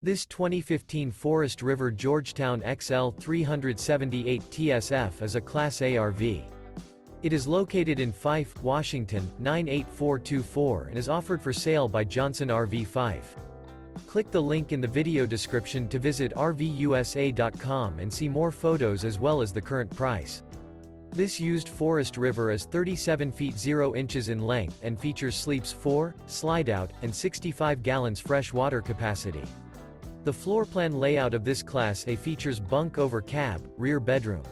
This 2015 Forest River Georgetown XL 378 TSF is a Class A RV. It is located in Fife, Washington, 98424 and is offered for sale by Johnson RV Fife. Click the link in the video description to visit RVUSA.com and see more photos as well as the current price. This used Forest River is 37 feet 0 inches in length and features sleeps 4, Slideout, and 65 gallons fresh water capacity. The floor plan layout of this Class A features bunk over cab, rear bedroom.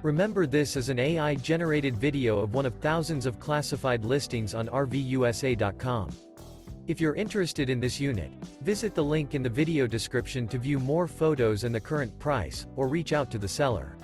Remember, this is an AI-generated video of one of thousands of classified listings on RVUSA.com. If you're interested in this unit, visit the link in the video description to view more photos and the current price, or reach out to the seller.